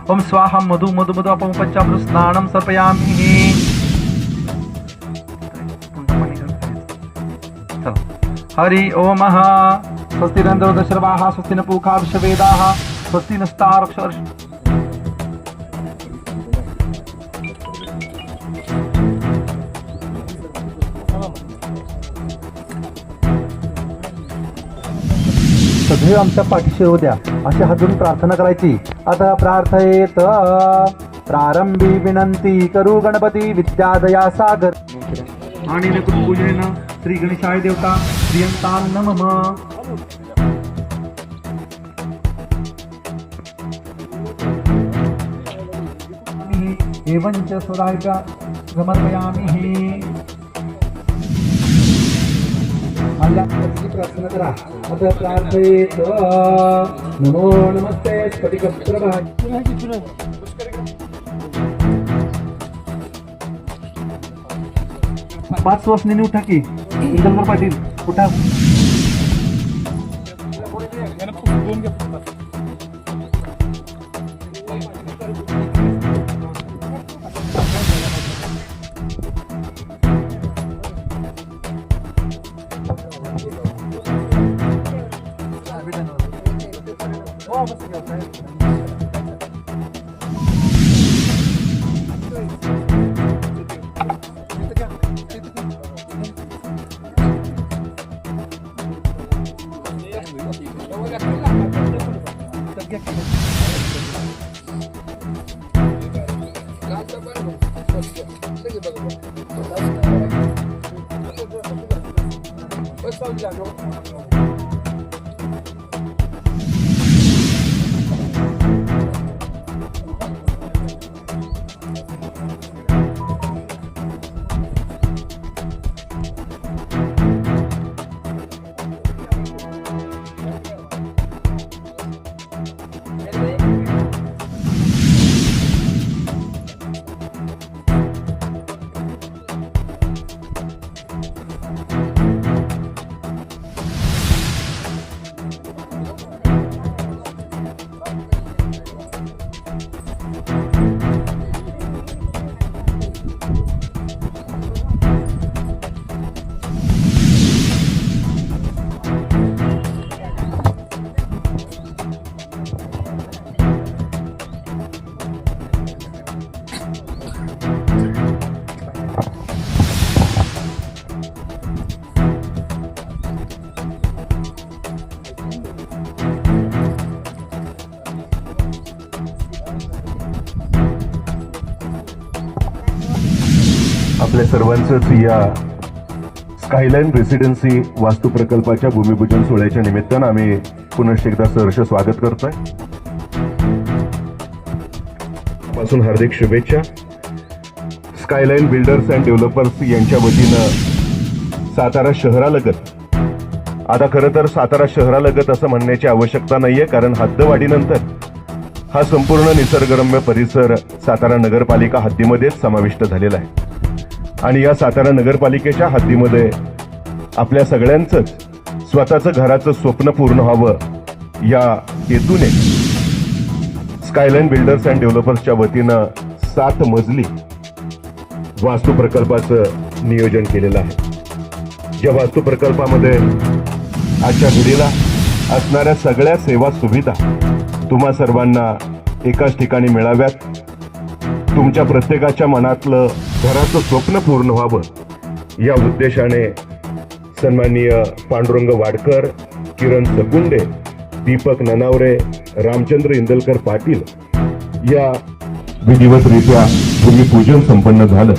ओम स्वाहा मधु मधु मधु अपमुपच्चामृत स्नानं समर्पयामि। हरि ओम स्वस्ति रंद्रो दशर्वाः स्वस्ति न पूषा विश्ववेदाः स्वस्ति नस्तार्क्ष्य सदैव आमच्या पाठीशी होऊ द्या अशी हात जोडून प्रार्थना करायची। आता प्रार्थयेत प्रारंभी विनंती करू गणपती विद्यादया सागर आणि नकृत पूजनेनं श्री गणेशाय देवता प्रियंतां नमः। एवंच स्वदायका समर्पयामि। प्रार्थना करा। आता प्रार्थयेत नमो नमस्ते स्फटिकप्रभा 5 वर्षांनी उठा की इंदलकर पाटील उठा। आपल्या सर्वांचंच या स्कायलाईन रेसिडेन्सी वास्तू प्रकल्पाच्या भूमिपूजन सोहळ्याच्या निमित्तानं आम्ही पुनश्च एकदा सहर्ष स्वागत करतोय। पासून हार्दिक शुभेच्छा। स्कायलाईन बिल्डर्स अँड डेव्हलपर्स यांच्या वतीनं सातारा शहरालगत, आता खरं तर सातारा शहरालगत असं म्हणण्याची आवश्यकता नाहीये, कारण हद्दवाढीनंतर हा संपूर्ण निसर्गरम्य परिसर सातारा नगरपालिका हद्दीमध्येच समाविष्ट झालेला आहे। आणि या सातारा नगरपालिकेच्या हद्दीमध्ये आपल्या सगळ्यांचंच स्वतःचं घराचं स्वप्न पूर्ण व्हावं या हेतूने स्कायलाईन बिल्डर्स अँड डेव्हलपर्सच्या वतीनं 7 मजली वास्तू प्रकल्पाचं नियोजन केलेलं आहे। ज्या वास्तू प्रकल्पामध्ये आजच्या घडीला असणाऱ्या सगळ्या सेवा सुविधा तुम्हा सर्वांना एकाच ठिकाणी मिळाव्यात, तुमच्या प्रत्येकाच्या मनातलं घराचं स्वप्न पूर्ण व्हावं या उद्देशाने सन्माननीय पांडुरंग वाडकर, किरण सकुंडे, दीपक ननावरे, रामचंद्र इंदलकर पाटील या विधिवतरित्या भूमिपूजन संपन्न झालं।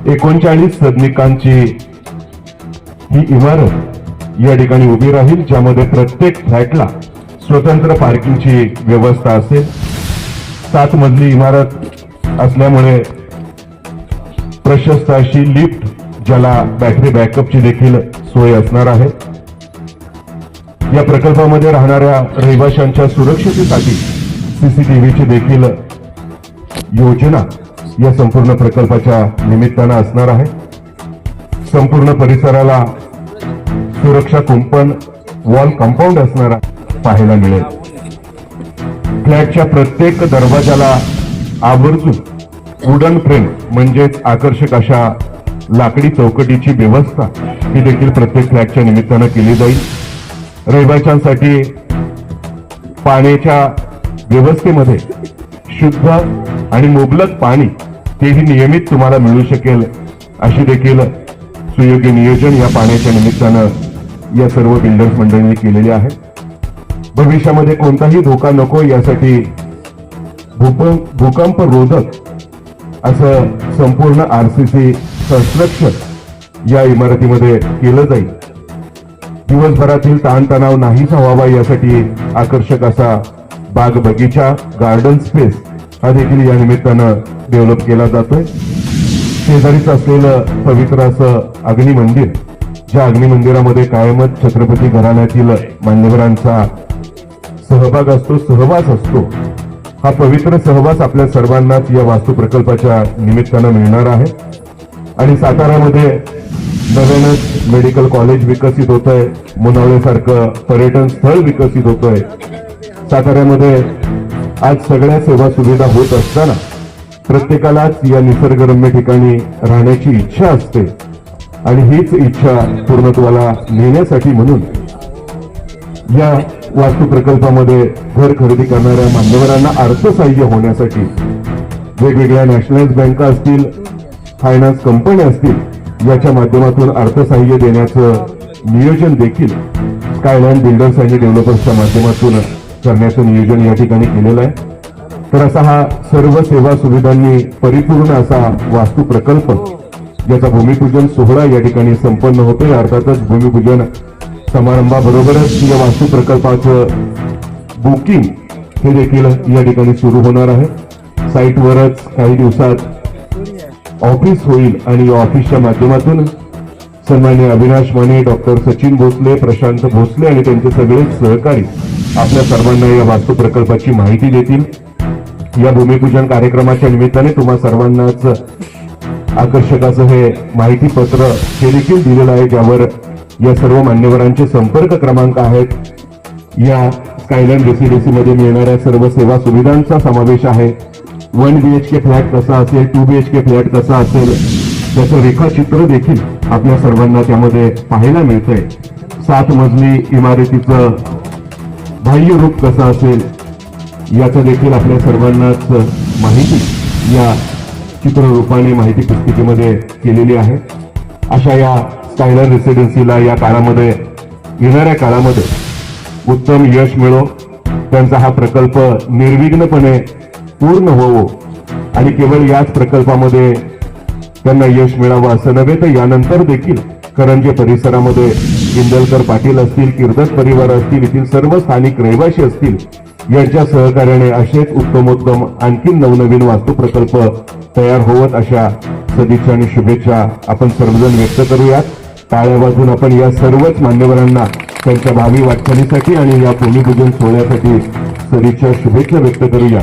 39 सदनिकांची ही इमारत या ठिकाणी उभी राहील, ज्यामध्ये प्रत्येक फ्लॅटला स्वतंत्र पार्किंगची व्यवस्था असेल। 7 मजली इमारत असल्यामुळे प्रशस्त अशी लिफ्ट, ज्याला बॅटरी बॅकअपची देखील सोय असणार आहे। या प्रकल्पामध्ये राहणाऱ्या रहिवाशांच्या सुरक्षतेसाठी सीसीटीव्हीची देखील योजना या संपूर्ण प्रकल्पाच्या निमित्तानं असणार आहे। संपूर्ण परिसराला सुरक्षा कुंपण, वॉल कंपाऊंड असणारा पाहायला मिळेल। फ्लॅटच्या प्रत्येक दरवाजाला आवर्जून वुडन फ्रेम म्हणजेच आकर्षक अशा लाकडी चौकटीची व्यवस्था ही देखील प्रत्येक फ्लॅटच्या निमित्तानं केली जाईल. रहिवाशांसाठी पाण्याच्या व्यवस्थेमध्ये शुद्ध आणि मुबलक पाणी तेही नियमित तुम्हाला मिळू शकेल अशी देखील सुयोग्य नियोजन या पाण्याच्या निमित्तानं या सर्व बिल्डर्स मंडळींनी केलेले आहे. भविष्यामध्ये कोणताही धोका नको यासाठी भूकंप रोधक असं संपूर्ण आरसीसी कन्स्ट्रक्शन या इमारतीमध्ये केलं जाईल. दिवसभरातील ताणतणाव नाहीसा व्हावा यासाठी आकर्षक असा बाग बगीचा गार्डन स्पेस हा देखील या निमित्तानं डेव्हलप केला जातोय. शेजारीच असलेलं पवित्र असं अग्नी मंदिर, ज्या अग्नी मंदिरामध्ये कायमच छत्रपती घराण्यातील मान्यवरांचा सहभाग असतो, सहवास असतो. हा पवित्र सहवास आपल्या सर्वांनाच या वास्तू प्रकल्पाच्या निमित्तानं मिळणार आहे. आणि साताऱ्यामध्ये नव्यानच मेडिकल कॉलेज विकसित होत आहे, मुनावळेसारखं पर्यटन स्थळ विकसित होतंय. साताऱ्यामध्ये आज सगळ्या सेवा सुविधा होत असताना प्रत्येकालाच या निसर्गरम्य ठिकाणी राहण्याची इच्छा असते आणि हीच इच्छा पूर्णत्वाला नेण्यासाठी म्हणून या वास्तू प्रकल्पामध्ये घर खरेदी करणाऱ्या मान्यवरांना अर्थसहाय्य होण्यासाठी वेगवेगळ्या नॅशनलाइज बँका असतील, फायनान्स कंपन्या असतील, याच्या माध्यमातून अर्थसहाय्य देण्याचं नियोजन देखील स्कायलाईन बिल्डर्स आणि डेव्हलपर्सच्या माध्यमातून करण्याचं नियोजन या ठिकाणी केलेलं आहे. तर असा हा सर्व सेवा सुविधांनी परिपूर्ण असा वास्तू प्रकल्प ज्याचा भूमिपूजन सोहळा या ठिकाणी संपन्न होतोय. अर्थातच भूमिपूजन समारंभाबरोबरच या वास्तू प्रकल्पाचं बुकिंग हे देखील या ठिकाणी सुरू होणार आहे. साईटवरच काही दिवसात ऑफिस होईल आणि या ऑफिसच्या माध्यमातून सन्माननीय अविनाश माने, डॉक्टर सचिन भोसले, प्रशांत भोसले आणि त्यांचे सगळे सहकारी आपल्या सर्वांना या वास्तू प्रकल्पाची माहिती देतील. या भूमिपूजन कार्यक्रमाच्या निमित्ताने तुम्हा सर्वांनाच आकर्षक असं हे माहिती पत्र हे देखील दिलेलं आहे, ज्यावर या सर्व मान्यवरांचे संपर्क क्रमांक आहेत. या स्कायलाईन रेसिडेन्सी मध्ये मिळणाऱ्या सर्व सेवा सुविधांचा समावेश आहे. 1 BHK फ्लॅट कसा असेल, 2 BHK फ्लॅट कसा असेल, त्याचं रेखाचित्र देखील आपल्या सर्वांना त्यामध्ये पाहायला मिळतंय. 7 मजली इमारतीचं बाह्य रूप कसं असेल याचं देखील आपल्या सर्वांनाच माहिती या चित्ररूपाने माहिती पुस्तिकेमध्ये केलेली आहे. अशा या स्कायलाईन रेसिडेन्सीला या काळामध्ये, येणाऱ्या काळामध्ये उत्तम यश मिळो, त्यांचा हा प्रकल्प निर्विघ्नपणे पूर्ण होवो आणि केवळ याच प्रकल्पामध्ये त्यांना यश मिळावं असं नव्हे, तर यानंतर देखील करंजे परिसरामध्ये इंदलकर पाटील असतील, कीर्तन परिवार असतील, येथील सर्व स्थानिक रहिवासी असतील, यांच्या सहकार्याने असेच उत्तमोत्तम आणखी नवनवीन वास्तू प्रकल्प तयार होवत अशा सदिच्छा आणि शुभेच्छा आपण सर्वजण व्यक्त करूयात. टाळ्या वाजून आपण या सर्वच मान्यवरांना त्यांच्या भावी वाटचालीसाठी आणि या भूमिपूजन सोहळ्यासाठी सदिच्छा शुभेच्छा व्यक्त करूया.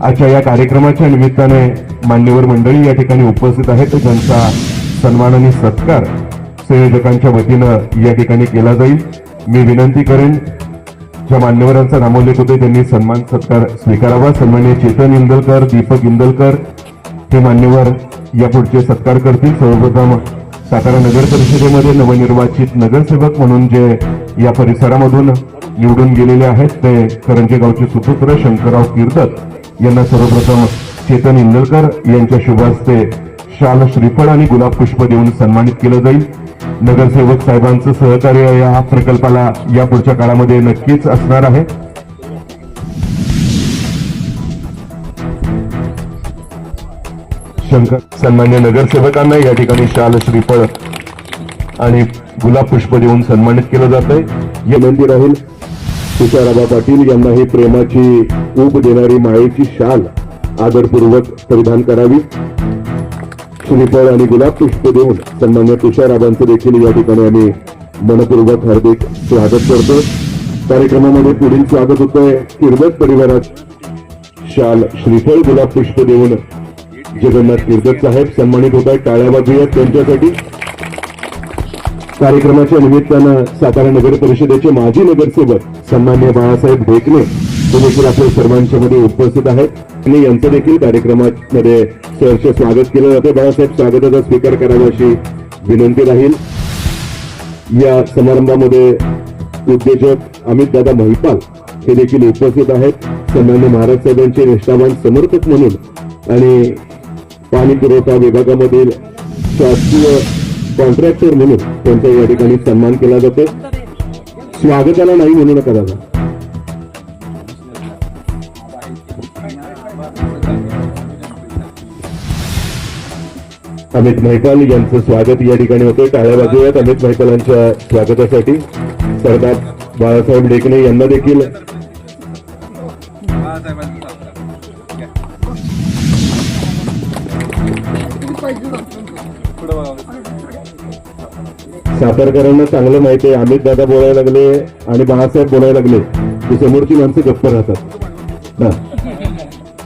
आजच्या या कार्यक्रमाच्या निमित्ताने मान्यवर मंडळी या ठिकाणी उपस्थित आहेत, ज्यांचा सन्मान आणि सत्कार संयोजकांच्या वतीनं या ठिकाणी केला जाईल. मी विनंती करेन, ज्या मान्यवरांचा नामोल्लेख होते त्यांनी सन्मान सत्कार स्वीकारावा. सन्माननीय चेतन इंदलकर, दीपक इंदलकर हे मान्यवर या पुढचे सत्कार करतील. सर्वप्रथम सातारा नगर परिषदेमध्ये नवनिर्वाचित नगरसेवक म्हणून जे या परिसरामधून निवडून गेलेले आहेत ते करंजे गावचे सुपुत्र शंकरराव कीर्तक यांना सर्वप्रथम चेतन इंदलकर यांच्या शुभ हस्ते शाल, श्रीफळ आणि गुलाब पुष्प देऊन सन्मानित केलं जाईल. नगरसेवक साहेबांचं सहकार्य या प्रकल्पाला या पुढच्या काळामध्ये नक्कीच असणार आहे. सन्मान्य नगरसेवकांना या ठिकाणी शाल, श्रीफळ आणि गुलाब पुष्प देऊन सन्मानित केलं जात आहे. विनंती राहील तुषाराबा पाटील यांना ही प्रेमाची ऊब देणारी मायेची शाल आदरपूर्वक परिधान करावी. श्रीफळ आणि गुलाब पुष्प देऊन सन्मान्य तुषाराबांचं देखील या ठिकाणी आम्ही मनपूर्वक हार्दिक स्वागत करतो. कार्यक्रमामध्ये पुढील स्वागत होतंय कीर्तक परिवारात शाल, श्रीफळ, गुलाब पुष्प देऊन जगन्नाथ कीर्तक साहेब सन्मानित होत आहेत. टाळ्या वाजूयात त्यांच्यासाठी. कार्यक्रमाच्या निमित्तानं सातारा नगर परिषदेचे माजी नगरसेवक सन्मान्य बाळासाहेब ढेकणे ते देखील आपल्या सर्वांच्या मध्ये उपस्थित आहेत आणि यांचं देखील कार्यक्रमामध्ये सहर्ष स्वागत केलं जाते. बाळासाहेब स्वागताचा स्वीकार करावा अशी विनंती राहील. या समारंभामध्ये उद्योजक अमित दादा महिपाल हे देखील उपस्थित आहेत. सन्माननीय महाराज साहेबांचे निष्ठावान समर्थक म्हणून आणि पाणी पुरवठा विभागामधील शासकीय कॉन्ट्रॅक्टर म्हणून त्यांचा या ठिकाणी सन्मान केला जातो. स्वागताला नाही म्हणू नका दादा. अमित महिपाल यांचं स्वागत या ठिकाणी होतं. टाळ्या वाजवूयात अमित महिपालांच्या स्वागतासाठी. सरदार बाळासाहेब डेकणे यांना देखील सातारकरांना चांगलं माहिती आहे. अमित दादा बोलायला लागले आणि बाळासाहेब बोलायला लागले की समोरची माणसं गप्प राहतात ना.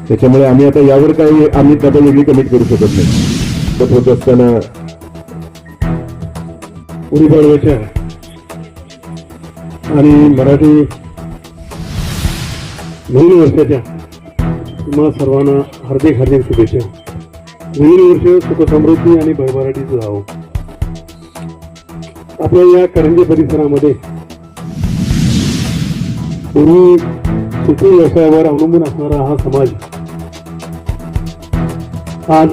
त्याच्यामुळे आम्ही आता यावर काही अमित दादा वेगळी कमिट करू शकत नाही. पण होत असताना गुढीपाडव्याच्या आणि मराठी नवीन वर्षाच्या तुम्हाला सर्वांना हार्दिक हार्दिक शुभेच्छा. नवीन वर्ष सुखसमृद्धी आणि भरभराटीचं जावं. आपल्या या करंजे परिसरामध्ये पूर्वी शेती व्यवसायावर अवलंबून असणारा हा समाज आज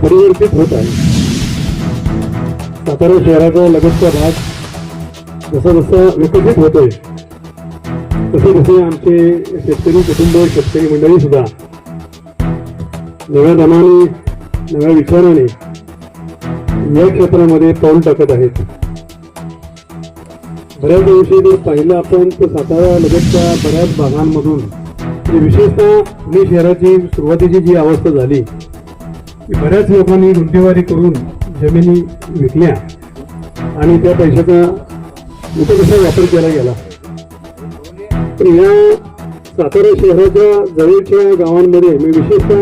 परिवर्तित होत आहे. सातारा शहराचा लगतचा भाग जसा जसा विकसित होतोय तसे तसे आमचे शेतकरी कुटुंब शेतकरी मंडळी सुद्धा नव्या दमाने नव्या विचाराने या क्षेत्रामध्ये पाऊल टाकत आहेत. बऱ्याच दिवशी जर पाहिलं आपण तर सातारा लगतच्या बऱ्याच भागांमधून विशेषतः पुणे शहराची सुरुवातीची जी अवस्था झाली की बऱ्याच लोकांनी गुंठेवारी करून जमिनी विकल्या आणि त्या पैशाचा कसा वापर केला गेला. तर या सातारा शहराच्या जवळच्या गावांमध्ये मी विशेषतः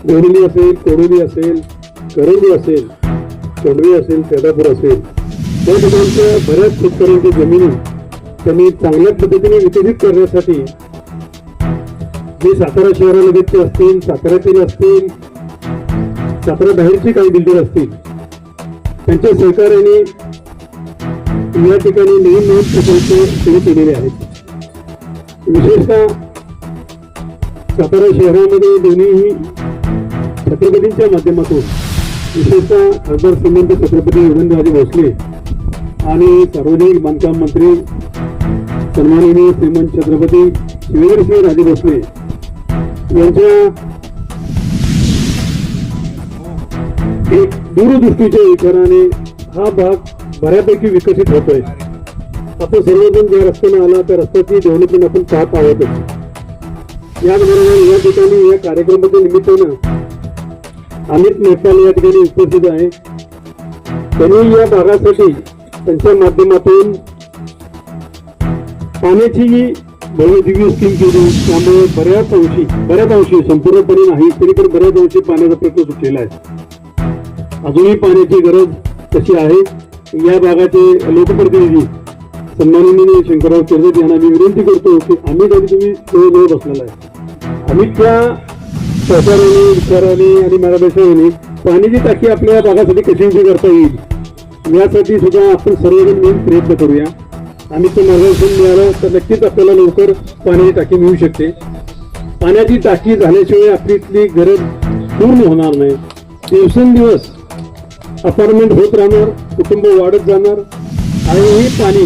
गोरिली असेल, कोडोली असेल, करंजी असेल, चोंडवी असेल, पेदापूर असेल त्या ठिकाणच्या बऱ्याच शेतकऱ्यांच्या जमिनी त्यांनी चांगल्या पद्धतीने विकसित करण्यासाठी जे सातारा शहरालगतचे असतील, साताऱ्यातील असतील, सातारा बाहेरचे काही बिल्डर असतील त्यांच्या सहकार्याने या ठिकाणी नवीन नवीन प्रकल्प सुरू केलेले आहेत. विशेषतः सातारा शहरामध्ये दोन्हीही छत्रपतींच्या माध्यमातून विशेषतः खासदार श्रीमंत छत्रपती उदयनराजे भोसले आणि सार्वजनिक बांधकाम मंत्री सन्माननीय श्रीमंत छत्रपती शिवेंद्रसिंह राजे भोसले यांच्या एक दूरदृष्टीच्या विचाराने हा भाग बऱ्यापैकी विकसित होतोय. आपण सर्वजण ज्या रस्त्याने आला त्या रस्त्याची डेव्हलपमेंट आपण पाहत आहोतच. याचबरोबर या ठिकाणी या कार्यक्रमाच्या निमित्तानं अमित महिपाल या ठिकाणी उपस्थित आहे. त्यांनी या भागासाठी त्यांच्या माध्यमातून पाण्याची भव्यदिव्य स्कीम केली. त्यामुळे बऱ्याच अंशी संपूर्णपणे नाही तरी पण बऱ्याच अंशी पाण्याचा प्रश्न सुटलेला आहे. अजूनही पाण्याची गरज तशी आहे. या भागाचे लोकप्रतिनिधी सन्माननीय शंकरराव केळकर यांना मी विनंती करतो की अमित आणि तुम्ही जवळ बसलेला आहे. अमितच्या सहकार्याने विचाराने आणि मार्गदर्शनाने पाण्याची टाकी आपल्या भागासाठी कशी उभी करता येईल यासाठी सुद्धा आपण सर्वजण मिळून प्रयत्न करूया. आम्हीचं मार्गदर्शन मिळालं तर नक्कीच आपल्याला लवकर पाण्याची टाकी मिळू शकते. पाण्याची टाकी झाल्याशिवाय आपली इथली गरज पूर्ण होणार नाही. दिवसेंदिवस अपार्टमेंट होत राहणार, कुटुंब वाढत जाणार आणि हे पाणी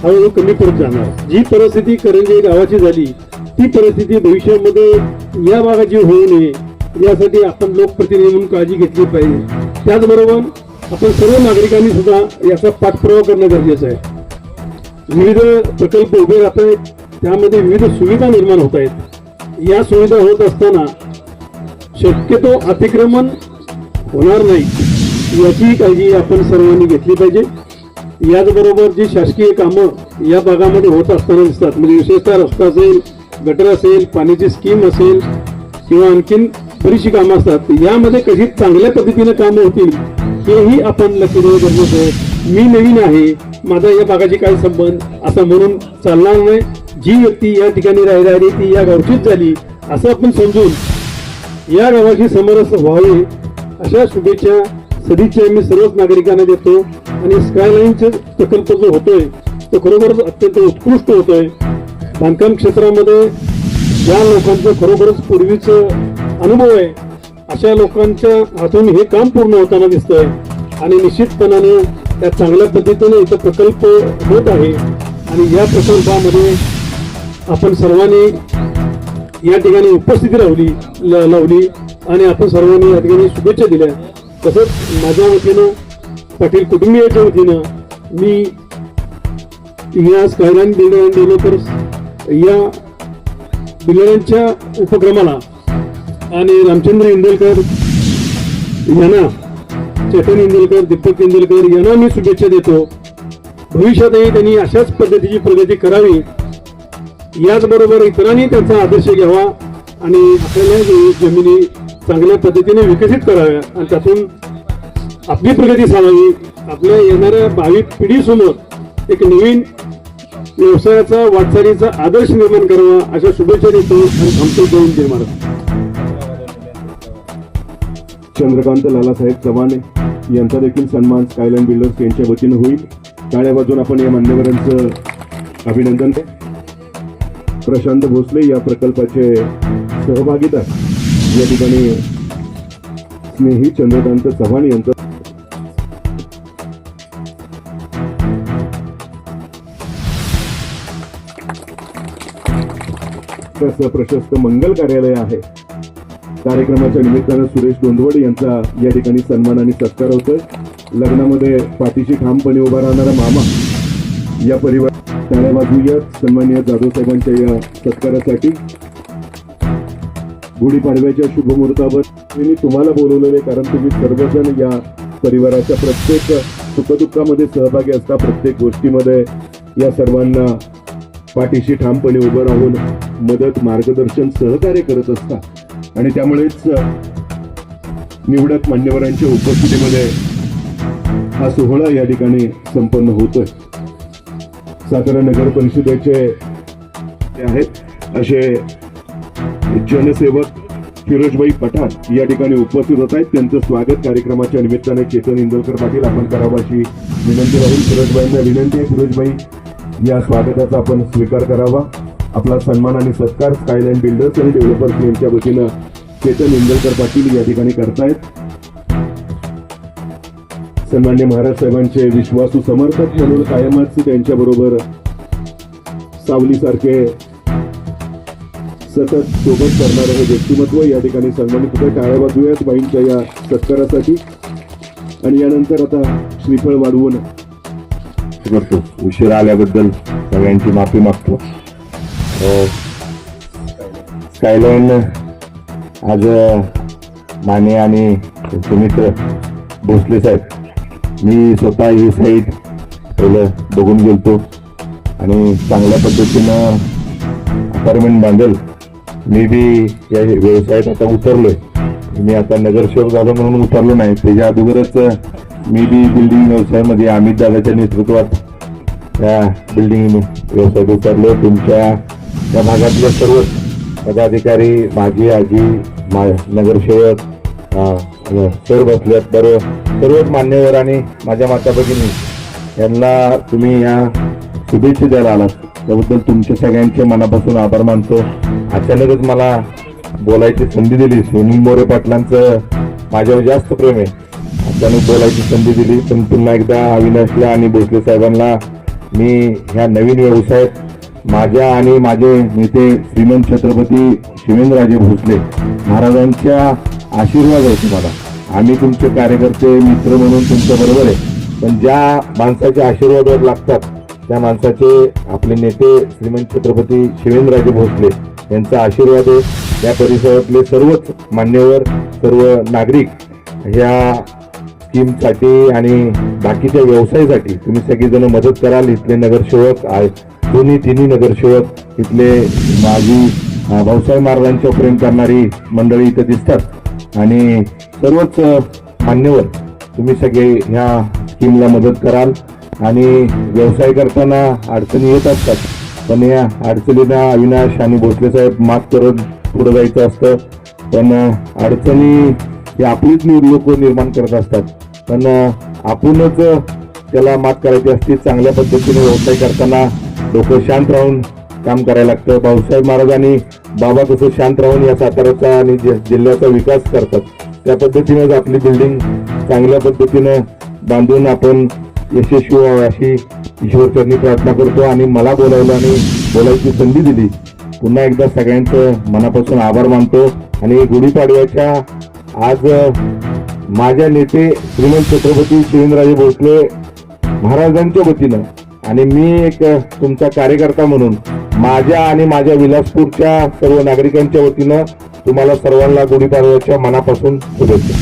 हळूहळू कमी पडत जाणार. जी परिस्थिती करंजे गावाची झाली ती परिस्थिती भविष्यामध्ये या भागाची होऊ नये यासाठी आपण लोकप्रतिनिधी म्हणून काळजी घेतली पाहिजे. त्याचबरोबर आपण सर्व नागरिकांनी सुद्धा याचा पाठपुरावा करणं गरजेचं आहे. विविध प्रकल्प उभे राहत आहेत, त्यामध्ये विविध सुविधा निर्माण होत आहेत. या सुविधा होत असताना शक्यतो अतिक्रमण होणार नाही याची काळजी आपण सर्वांनी घेतली पाहिजे. याचबरोबर जी शासकीय कामं या भागामध्ये होत असताना दिसतात, म्हणजे विशेषतः रस्ता असेल, गटर असेल, पाण्याची स्कीम असेल किंवा आणखीन बरीचशी कामं असतात, यामध्ये कशी चांगल्या पद्धतीने कामं होतील हेही आपण लक्ष देणं गरजेचं आहे. मी नवीन आहे, माझा या भागाशी काय संबंध असं म्हणून चालणार नाही. जी व्यक्ती या ठिकाणी राहिली ती या गावचीच झाली असं आपण समजून या गावाशी समरस व्हावे अशा शुभेच्छा सदिच्छा आम्ही सर्वच नागरिकांना देतो. आणि स्कायलाईनचा प्रकल्प जो होतोय तो खरोखरच अत्यंत उत्कृष्ट होतोय. बांधकाम क्षेत्रामध्ये ज्या लोकांचं खरोखरच पूर्वीचं अनुभव आहे अशा लोकांच्या हातून हे काम पूर्ण होताना दिसतंय. आणि निश्चितपणाने त्या चांगल्या पद्धतीने इथं प्रकल्प होत आहे. आणि या प्रकल्पामध्ये आपण सर्वांनी या ठिकाणी उपस्थिती लावली आणि आपण सर्वांनी या ठिकाणी शुभेच्छा दिल्या. तसंच माझ्या वतीनं पाटील कुटुंबियाच्या वतीनं मी या स्कायलाईन बिल्डर अँड डेव्हलपर्स या बिल्डरांच्या उपक्रमाला आणि रामचंद्र इंदलकर यांना, चेतन इंदलकर, दीपक इंदलकर यांना मी शुभेच्छा देतो. भविष्यातही त्यांनी अशाच पद्धतीची प्रगती करावी. याचबरोबर इतरांनी त्यांचा आदर्श घ्यावा आणि आपल्याला जमिनी चांगल्या पद्धतीने विकसित कराव्या आणि त्यातून आपली प्रगती साधावी. आपल्या येणाऱ्या भावी पिढीसमोर एक नवीन व्यवसायाचा वाटचालीचा आदर्श निर्माण करावा अशा शुभेच्छा देतो आणि थांबतो. जय महाराज. चंद्रकांत लालासाहेब चव्हाण यांचा देखील सन्मान स्कायलाईन बिल्डर्स यांच्या वतीनं होईल. टाळ्या वाजवून आपण या मान्यवरांचं अभिनंदन. प्रशांत भोसले या प्रकल्पाचे सहभागीदार या ठिकाणी स्नेही चंद्रकांत चव्हाण यांचं प्रशस्त मंगल कार्यालय आहे. कार्यक्रमाच्या निमित्तानं सुरेश गोंधवड यांचा या ठिकाणी सन्मान आणि सत्कार होतोय. लग्नामध्ये पाठीशी ठामपणे उभा राहणारा मामा या परिवार टाळ्या वाजवूयात सन्माननीय जाधव साहेबांच्या या सत्कारासाठी. गुढीपाडव्याच्या शुभमुहूर्तावर मी तुम्हाला बोलवलेले कारण तुम्ही सर्वजण या परिवाराच्या प्रत्येक सुखदुःखामध्ये सहभागी असता. प्रत्येक गोष्टीमध्ये या सर्वांना पाठीशी ठामपणे उभं राहून मदत, मार्गदर्शन, सहकार्य करत असता. आणि त्यामुळेच निवडक मान्यवरांच्या उपस्थितीमध्ये हा सोहळा या ठिकाणी संपन्न होतोय. सातारा नगर परिषदेचे आहेत असे जनसेवक फिरोजभाई पठाण या ठिकाणी उपस्थित होत आहेत. त्यांचं स्वागत कार्यक्रमाच्या निमित्ताने चेतन इंदोरकर पाटील आपण करावं अशी विनंती राहील. फिरोजभाईंना विनंती आहे, फिरोजभाई या स्वागताचा आपण स्वीकार करावा. आपला सन्मान आणि सत्कार स्कायलाईन बिल्डर्स आणि डेव्हलपर्स यांच्या वतीनं चेतन इंदोरकर पाटील या ठिकाणी करतायत. सन्मान्य महाराज साहेबांचे विश्वासू समर्थक म्हणून कायमच त्यांच्याबरोबर सावलीसारखे सतत सोबत करणारे हे व्यक्तिमत्व या ठिकाणी सन्मानित होते. टाळ्या वाजवूयात बाईंच्या या सत्कारासाठी. आणि यानंतर आता श्रीफळ वाढवून करतो. उशिरा आल्याबद्दल सगळ्यांची माफी मागतो. स्कायलाईन आज माने आणि त्यांचे मित्र भोसले साहेब, मी स्वतः ही साईट पहिलं बघून गेलतो आणि चांगल्या पद्धतीनं अपार्टमेंट बांधेल. मी बी या व्यवसायात आता उतरलोय. मी आता नगरसेवक झालो म्हणून उतरलो नाही. त्याच्या अगोदरच मी बी बिल्डिंग व्यवसायामध्ये अमित दादाच्या नेतृत्वात त्या बिल्डिंग व्यवसायात उतरलो. तुमच्या या भागातले सर्व पदाधिकारी, माझी आजी, नगरसेवक सर बसल्यात, बरोबर सर्वच मान्यवर आणि माझ्या माता भगिनी यांना तुम्ही या शुभेच्छा द्यायला आलात त्याबद्दल तुमच्या सगळ्यांचे मनापासून आभार मानतो. अचानकच मला बोलायची संधी दिली. सुनील मोरे पाटलांचं माझ्यावर जास्त प्रेम आहे. अचानक बोलायची संधी दिली. पण पुन्हा एकदा अविनाशला आणि भोसले साहेबांना मी ह्या नवीन व्यवसायात माझ्या आणि माझे नेते श्रीमंत छत्रपती शिवेंद्रराजे भोसले महाराजांच्या आशीर्वाद आहे तुम्हाला. आम्ही तुमचे कार्यकर्ते, मित्र म्हणून तुमच्या बरोबर आहे. पण ज्या माणसाचे आशीर्वाद लागतात त्या माणसाचे आपले नेते श्रीमंत छत्रपती शिवेंद्रराजे भोसले यांचा आशीर्वाद आहे. या परिसरातले सर्वच मान्यवर, सर्व नागरिक ह्या स्कीमसाठी आणि बाकीच्या व्यवसायासाठी तुम्ही सगळीजण मदत कराल. इथले नगरसेवक आहेत, तिन्ही नगरसेवक इथले माजी भाऊसाहेब महाराजांच्या प्रेम करणारी मंडळी इथं दिसतात आणि सर्वच मान्यवर तुम्ही सगळे ह्या स्कीमला मदत कराल. आणि व्यवसाय करताना अडचणी येत असतात पण या अडचणींना अविनाश आणि भोसले साहेब मात करत पुढे जायचं असतं. पण अडचणी ही आपलीच लोक निर्माण करत असतात. पण आपणच त्याला मात करायची असते. चांगल्या पद्धतीने व्यवसाय करताना डोकं शांत राहून काम करायला लागतं. भाऊसाहेब महाराज आणि बाबा कसं शांत राहून या साताऱ्याचा आणि जिल्ह्याचा विकास करतात, त्या पद्धतीनेच आपली बिल्डिंग चांगल्या पद्धतीनं बांधून आपण यशस्वी व्हावं अशी ईश्वरचरणी प्रार्थना करतो. आणि मला बोलायला आणि बोलायची संधी दिली, पुन्हा एकदा सगळ्यांचं मनापासून आभार मानतो. आणि गुढीपाडव्याच्या आज माझ्या नेते श्रीमंत छत्रपती शिवेंद्रराजे भोसले महाराजांच्या वतीनं आणि मी एक तुमचा कार्यकर्ता म्हणून माझ्या आणि माझ्या विलासपूरच्या सर्व नागरिकांच्या वतीनं तुम्हाला सर्वांना गुढीपाडव्याच्या मनापासून शुभेच्छा.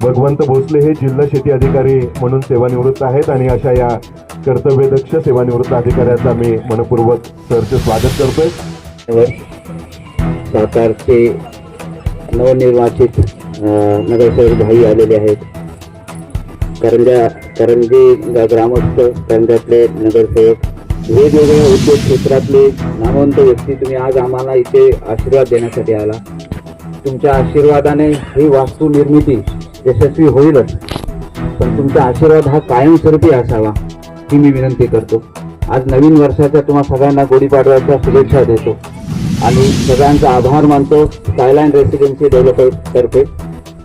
भगवंत भोसले हे जिल्हा शेती अधिकारी म्हणून सेवानिवृत्त आहेत आणि अशा या कर्तव्यदक्ष सेवानिवृत्त अधिकाऱ्याचा मी मनपूर्वक सरचे स्वागत करतोय. सातारचे नवनिर्वाचित नगरसेवक भाई आलेले आहेत. करंजी ग्रामस्थ, करंजातले नगरसेवक, वेगवेगळ्या उद्योग क्षेत्रातले नामवंत व्यक्ती, तुम्ही आज आम्हाला इथे आशीर्वाद देण्यासाठी आला. तुमच्या आशीर्वादाने ही वास्तू निर्मिती यशस्वी होईलच, पण तुमचा आशीर्वाद हा कायमस्वरूपी असावा ही मी विनंती करतो. आज नवीन वर्षाच्या तुम्हा सगळ्यांना गुढीपाडव्याच्या शुभेच्छा देतो आणि सगळ्यांचा आभार मानतो. स्कायलाईन रेसिडेन्सी डेव्हलपर तर्फे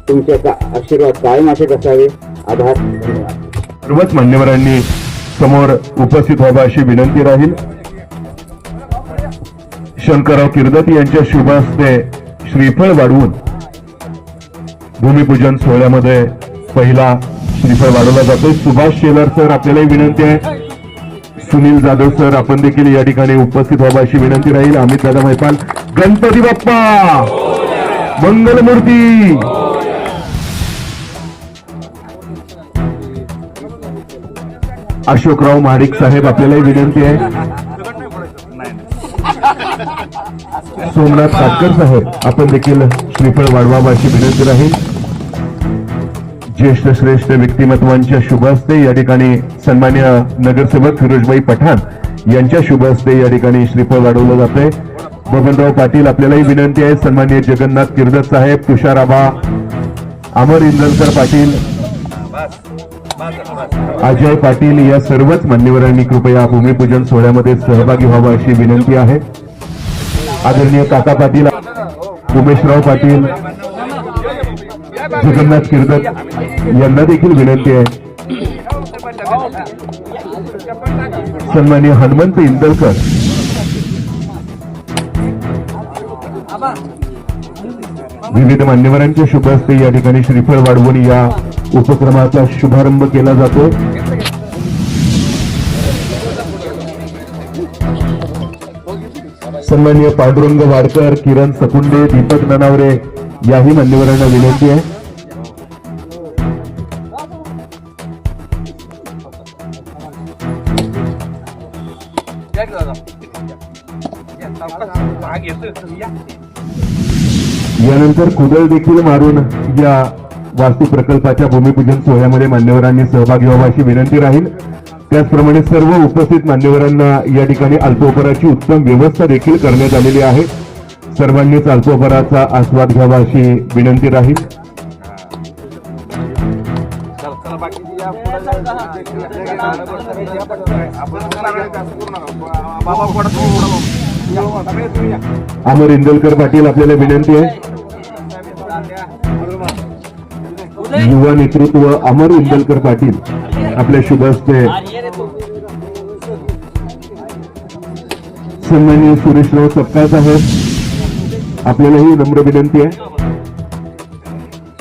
तुमचे आशीर्वाद कायम असेच असावे. आभार, धन्यवाद. सर्वच मान्यवरांनी समोर उपस्थित व्हावं अशी विनंती राहील. शंकरराव किर्दती यांच्या शुभ हस्ते श्रीफळ वाढवून भूमिपूजन सोहळ्यामध्ये पहिला श्रीफळ वाढवला जातो. सुभाष शेलार सर, आपल्यालाही विनंती आहे. सुनील जाधव सर, आपण देखील या ठिकाणी उपस्थित व्हावं अशी विनंती राहील. अमित दादा मैपाल, गणपती बाप्पा मंगलमूर्ती. अशोकराव महाडिक साहेब, आपल्यालाही विनंती आहे. सोमनाथ काटकर साहेब, आपण देखील श्रीफळ वाढवावं अशी विनंती राहील. ज्येष्ठ श्रेष्ठ व्यक्तिमत्वांच्या शुभ हस्ते या ठिकाणी सन्मान्य नगरसेवक फिरोजबाई पठाण यांच्या शुभ हस्ते या ठिकाणी श्रीफळ वाढवलं जातंय. बबनराव पाटील, आपल्यालाही विनंती आहे. सन्मान्य जगन्नाथ किर्दत साहेब, तुषार आबा, अमर इंदलकर पाटील, अजय पाटील या सर्वच मान्यवरांनी कृपया भूमिपूजन सोहळ्यामध्ये सहभागी व्हावं अशी विनंती आहे. आदरणीय काका पाटील, उमेशराव पाटील, जगन्नाथ किर्दत यांना देखील विनंती आहे. सन्माननीय हनुमंत इंदलकर, विविध मान्यवरांच्या शुभ हस्ते या ठिकाणी श्रीफळ वाढवून या उपक्रमाचा शुभारंभ केला जातो. सन्माननीय पांडुरंग वाडकर, किरण सकुंडे, दीपक ननावरे याही मान्यवरांना विनंती आहे. यानंतर कुदळ देखील मारून या वास्तू प्रकल्पाच्या भूमिपूजन सोहळ्यामध्ये मान्यवरांनी सहभागी व्हावा अशी विनंती राहील. त्याचप्रमाणे सर्व उपस्थित मान्यवरांना या ठिकाणी अल्पोपहाराची उत्तम व्यवस्था देखील करण्यात आलेली आहे. सर्वांनीच अल्पोपहाराचा आस्वाद घ्यावा अशी विनंती राहील. अमर इंदलकर पाटील, आपल्याला विनंती आहे. युवा नेतृत्व अमर इंदलकर पाटील आपल्या शुभ हस्ते. सन्माननीय सुरेशराव सपकाळ साहेब, आपल्यालाही नम्र विनंती आहे.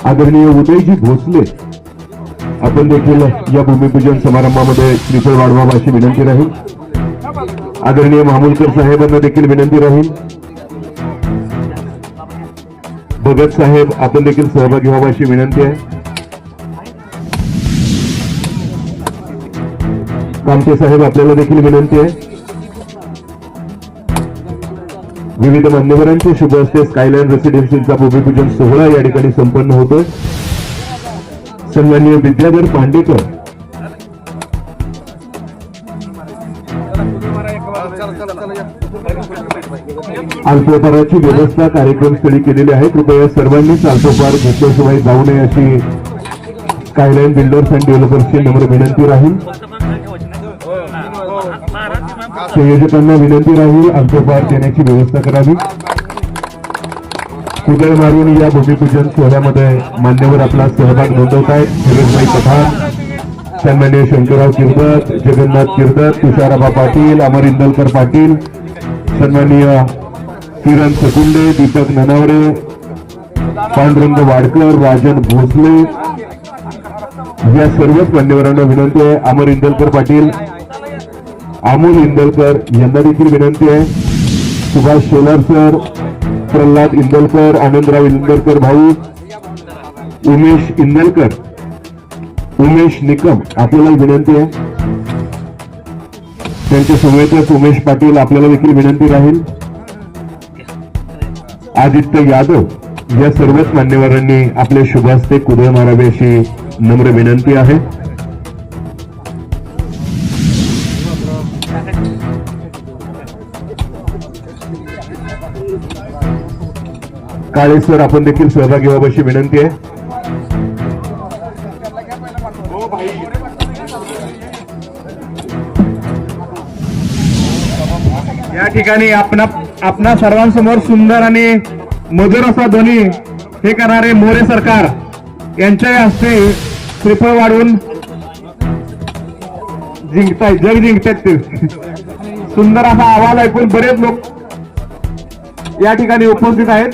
आदरणीय उदयजी भोसले, आपण देखील या भूमिपूजन समारंभामध्ये श्रीफळ वाढवावा अशी विनंती राहील. आदरणीय मामुलकर साहेबांना देखील विनंती राहील. भगत साहेब, आपण देखील सहभागी व्हावा अशी विनंती आहे. कामते साहेब, आपल्याला देखील विनंती आहे. विविध मान्यवरांच्या शुभ हस्ते स्कायलाईन रेसिडेन्सीचा भूमिपूजन सोहळा या ठिकाणी संपन्न होतोय. सन्माननीय विद्याधर पांडेकर, अल्पोपहाराची व्यवस्था कार्यक्रमस्थळी केलेली आहे. कृपया सर्वांनीच अल्पोपहार घेतल्याशिवाय जाऊ नये अशी स्कायलाईन बिल्डर्स अँड डेव्हलपर्सची नम्र विनंती राहील. संयोजकांना विनंती राहील अल्पोपहार देण्याची व्यवस्था करावी. कुदळ मारून या भूमिपूजन सोहळ्यामध्ये मान्यवर आपला सहभाग नोंदवत आहेत. फिरोजभाई पठाण, सन्मान्य शंकरराव किर्दत, जगन्नाथ किर्दत, तुषाराबा पाटील, अमर इंदलकर पाटील, सन्माननीय किरण सकुंडे, दीपक ननावरे, पांडुरंग वाडकर, राजन भोसले या सर्वच मान्यवरांना विनंती आहे. अमर इंदलकर पाटील, अमोल इंदलकर यांना देखील विनंती आहे. सुभाष शेलार सर, प्रल्हाद इंदलकर, आनंदराव इंदलकर भाऊ, उमेश इंदलकर, उमेश निकम आपल्याला विनंती आहे. त्यांच्या समवेतच उमेश पाटील आपल्याला देखील विनंती राहील. आदित्य यादव या सर्वच मान्यवरांनी आपले शुभास्ते कुदळ मारावे अशी नम्र विनंती आहे. काळे सर आपण देखील सहभागी व्हावं अशी विनंती आहे. या ठिकाणी आपणा सर्वांसमोर सुंदर आणि मधुर असा ध्वनी हे करणारे मोरे सरकार यांच्या हस्ते श्रीफळ वाढवून जिंकतायत, जग जिंकतायत ते. सुंदर असा आवाज ऐकून बरेच लोक या ठिकाणी उपस्थित आहेत.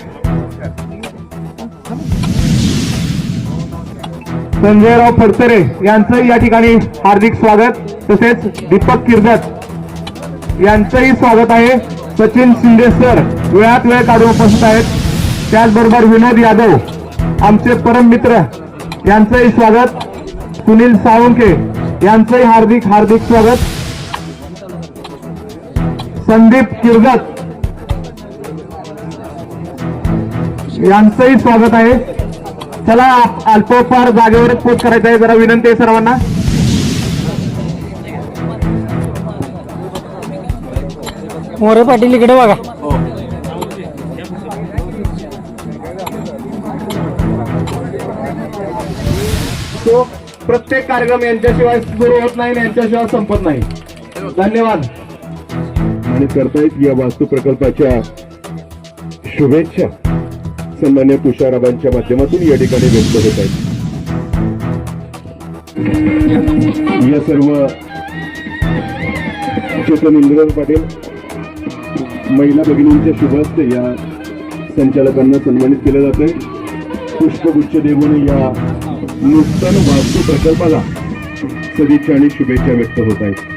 संजयराव फडतरे यांचंही या ठिकाणी हार्दिक स्वागत. तसेच दीपक किर्दत यांचंही स्वागत आहे. सचिन शिंदे सर वेळात वेळ काढून उपस्थित आहेत. त्याचबरोबर विनोद यादव आमचे परम मित्र यांचंही स्वागत. सुनील साळुंके यांचंही हार्दिक हार्दिक स्वागत. संदीप किर्दत यांचंही स्वागत आहे. चला अल्पोपहार जागेवरच पोच करायचं आहे. जरा विनंती आहे सर्वांना. मोरे पाटील इकडे बघा. तो प्रत्येक कार्यक्रम यांच्याशिवाय सुरू होत नाही, यांच्याशिवाय संपत नाही. धन्यवाद. आणि करतायत या वास्तू प्रकल्पाच्या शुभेच्छा सन्मान्य तुषाराबांच्या माध्यमातून या ठिकाणी व्यक्त होत आहेत. या सर्व चेतन इंद्रन पाटील महिला भगिनींच्या शुभहस्ते या संचालकांना सन्मानित केलं जात आहे. पुष्पगुच्छ देऊन या नूतन वास्तू प्रकल्पाला सदिच्छा आणि शुभेच्छा व्यक्त होत आहेत.